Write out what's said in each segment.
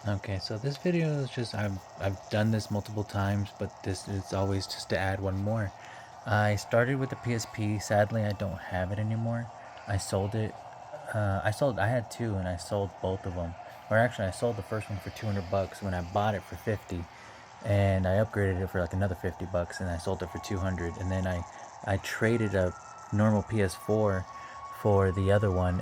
Okay, so this video is just I've done this multiple times, but this is always just to add one more. I started with the PSP. Sadly, I don't have it anymore. I sold it. I had two, and I sold both of them. Or actually, I sold the first one for 200 bucks when I bought it for 50, and I upgraded it for like another 50 bucks, and I sold it for 200. And then I traded a normal PS4 for the other one,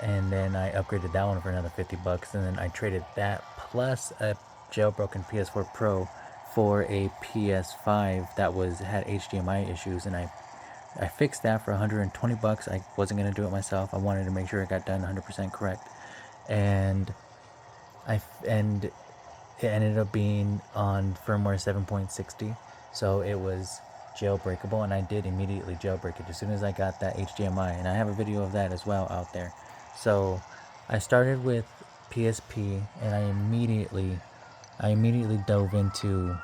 and then I upgraded that one for another 50 bucks, and then I traded that plus a jailbroken PS4 Pro for a PS5 that had HDMI issues, and I fixed that for 120 bucks. I wasn't going to do it myself. I wanted to make sure it got done 100% correct. And and it ended up being on firmware 7.60, so it was jailbreakable, and I did immediately jailbreak it as soon as I got that HDMI, and I have a video of that as well out there. So I started with PSP, and I immediately dove into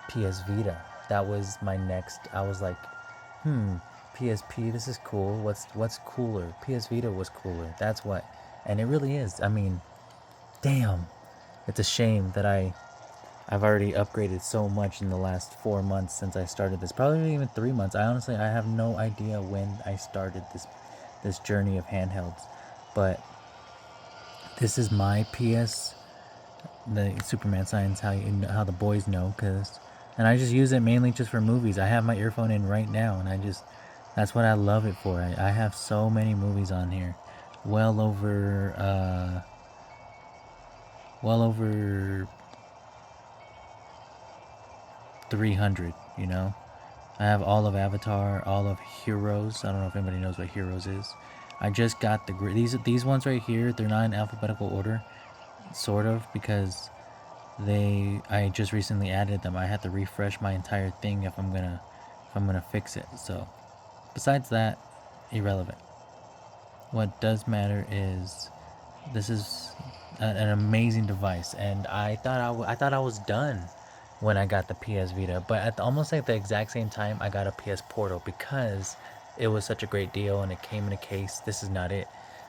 PS Vita. That was my next. I was like, PSP, this is cool. What's cooler? PS Vita was cooler. That's what, and it really is. I mean, damn, it's a shame that I've already upgraded so much in the last 4 months since I started this. Probably even 3 months. I have no idea when I started this journey of handhelds, but this is my PS, the Superman signs, how the boys know, and I just use it mainly just for movies. I have my earphone in right now, and that's what I love it for. I have so many movies on here, well over well over 300. I have all of Avatar, all of Heroes. I don't know if anybody knows what Heroes is. I just got these ones right here. They're not in alphabetical order, sort of, because I just recently added them. I had to refresh my entire thing if I'm gonna fix it. So besides that, irrelevant. What does matter is this is an amazing device, and I thought I was done when I got the PS Vita, but at almost like the exact same time I got a PS Portal because it was such a great deal and it came in a case. This is not it.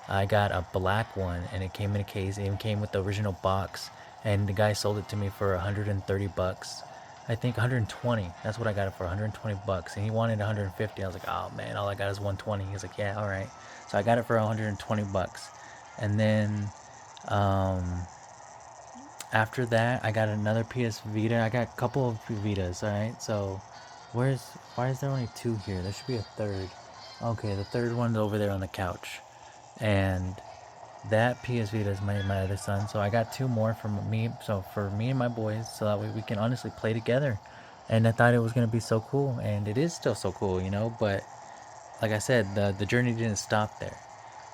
I got a black one and it came in a case. It even came with the original box, and the guy sold it to me for 130 bucks. I think 120. That's what I got it for, 120 bucks, and he wanted 150. I was like, "Oh man, all I got is 120." He's like, "Yeah, all right." So I got it for 120 bucks. And then after that, I got another PS Vita. I got a couple of Vitas, alright? So why is there only two here? There should be a third. Okay, the third one's over there on the couch. And that PS Vita is my other son. So I got two more for me and my boys, so that way we can honestly play together. And I thought it was gonna be so cool, and it is still so cool, but like I said, the journey didn't stop there.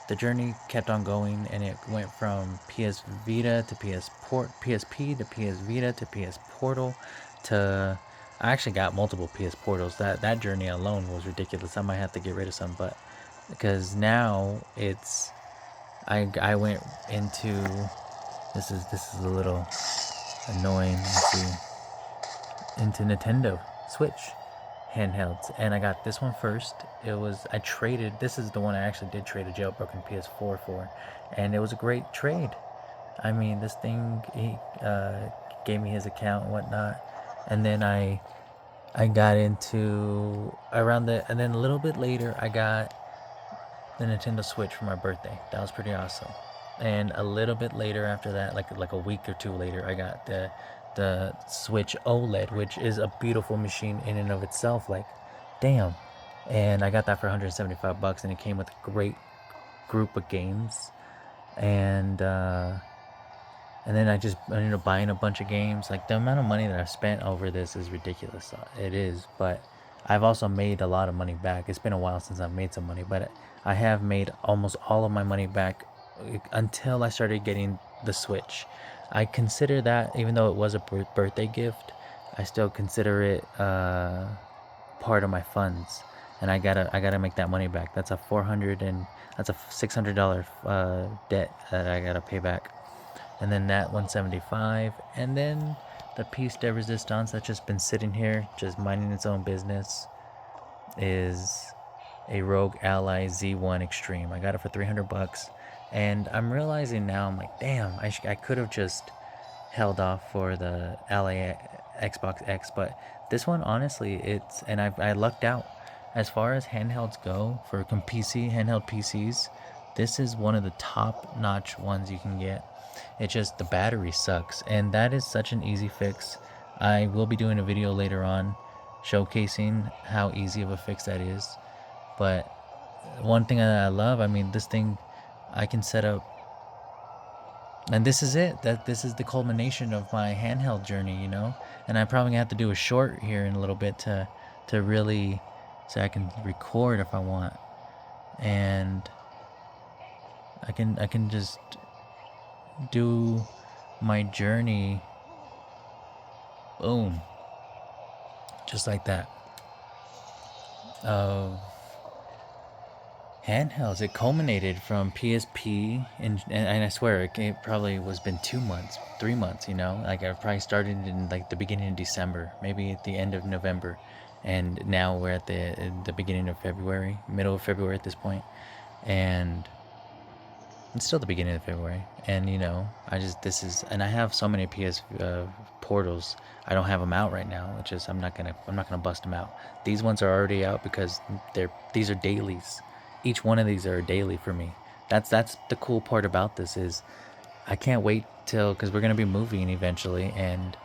The journey kept on going, and it went from PS Vita to PSP to PS Vita to PS Portal to I actually got multiple PS Portals. That journey alone was ridiculous. I might have to get rid of some, but because now I went into this is a little annoying. Let's see, into Nintendo Switch handhelds, and I got this one first. I traded. This is the one I actually did trade a jailbroken PS4 for, and it was a great trade. I mean, this thing, he gave me his account and whatnot, and then I got into and then a little bit later I got the Nintendo Switch for my birthday. That was pretty awesome. And a little bit later after that, like a week or two later, I got the Switch OLED, which is a beautiful machine in and of itself. Like, damn. And I got that for 175 bucks, and it came with a great group of games. And then I ended up buying a bunch of games. Like, the amount of money that I've spent over this is ridiculous. It is, but I've also made a lot of money back. It's been a while since I've made some money, but I have made almost all of my money back until I started getting the Switch. I consider that, even though it was a birthday gift, I still consider it part of my funds, and I gotta make that money back. That's a $600 debt that I gotta pay back, and then that 175, and then the piece de resistance that's just been sitting here, just minding its own business, is a ROG Ally Z1 Extreme. I got it for 300 bucks. And I'm realizing now, I'm like, damn, I could have just held off for the Ally Xbox X, but this one, honestly, and I lucked out. As far as handhelds go, for handheld PCs, this is one of the top notch ones you can get. It's just the battery sucks, and that is such an easy fix. I will be doing a video later on showcasing how easy of a fix that is. But one thing that I love, I mean, this thing I can set up, and this is it. That this is the culmination of my handheld journey, you know. And I'm probably gonna have to do a short here in a little bit to really, so I can record if I want, and I can just do my journey. Boom, just like that. Of handhelds. It culminated from PSP, and I swear it probably was been 2 months, 3 months. You know, like I probably started in like the beginning of December, maybe at the end of November, and now we're at the beginning of February, middle of February at this point, and it's still the beginning of February. And you know, and I have so many PS portals. I don't have them out right now. It's just I'm not gonna bust them out. These ones are already out because these are dailies. Each one of these are a daily for me. That's the cool part about this is I can't wait till, because we're gonna be moving eventually, and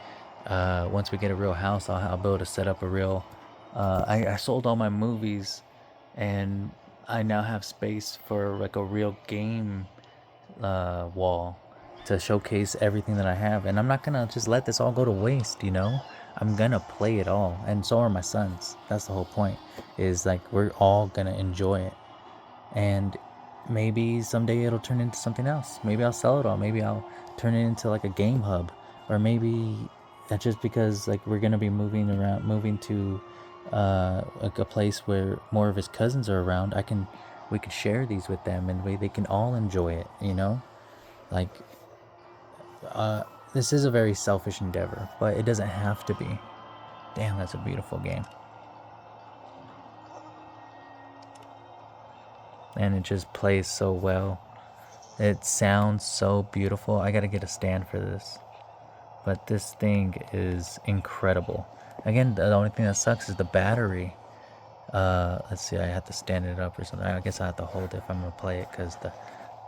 once we get a real house, I'll be able to set up a real. I sold all my movies, and I now have space for like a real game wall to showcase everything that I have. And I'm not gonna just let this all go to waste, you know? I'm gonna play it all, and so are my sons. That's the whole point, is like we're all gonna enjoy it. And maybe someday it'll turn into something else. Maybe I'll sell it all. Maybe I'll turn it into like a game hub. Or maybe that's just because like we're gonna be moving to like a place where more of his cousins are around. We could share these with them, and they can all enjoy it, you know? Like, this is a very selfish endeavor, but it doesn't have to be. Damn, that's a beautiful game. And it just plays so well. It sounds so beautiful. I gotta get a stand for this. But this thing is incredible. Again, the only thing that sucks is the battery. Let's see, I have to stand it up or something. I guess I have to hold it if I'm gonna play it, because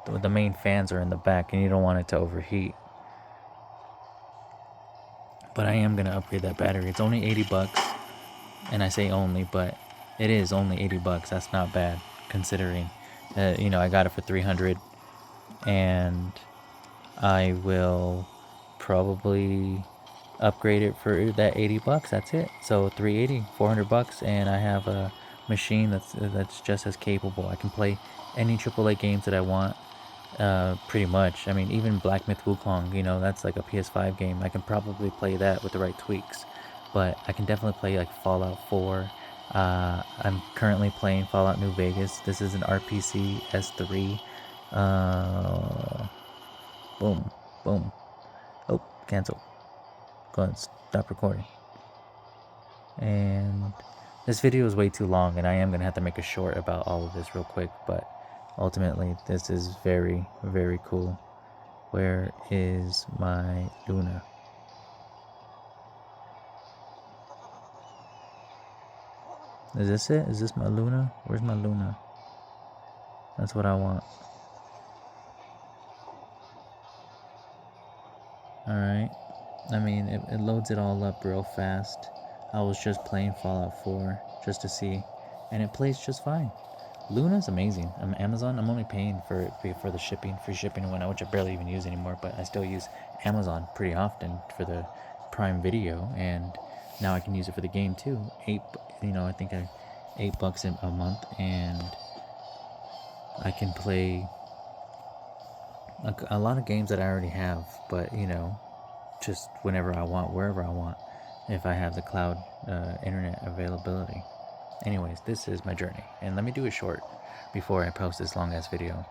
the main fans are in the back and you don't want it to overheat. But I am gonna upgrade that battery. It's only 80 bucks. And I say only, but it is only 80 bucks. That's not bad, considering you know, I got it for 300, and I will probably upgrade it for that 80 bucks. That's it. So 380, 400 bucks, and I have a machine that's just as capable. I can play any AAA games that I want. Pretty much. I mean, even Black Myth Wukong, you know, that's like a PS5 game. I can probably play that with the right tweaks. But I can definitely play like Fallout 4. I'm currently playing Fallout New Vegas. This is an RPC S3. Boom, boom. Oh, cancel. Go ahead, stop recording. And this video is way too long, and I am going to have to make a short about all of this real quick, but ultimately, this is very, very cool. Where is my Luna? Is this it? Is this my Luna? Where's my Luna? That's what I want. Alright. I mean, it loads it all up real fast. I was just playing Fallout 4 just to see, and it plays just fine. Luna's amazing. Amazon, I'm only paying for it for the shipping, free shipping and whatnot, which I barely even use anymore, but I still use Amazon pretty often for the Prime Video, and now I can use it for the game too. I think $8 a month, and I can play a lot of games that I already have, but you know, just whenever I want, wherever I want, if I have the cloud internet availability. Anyways, this is my journey, and let me do a short before I post this long ass video.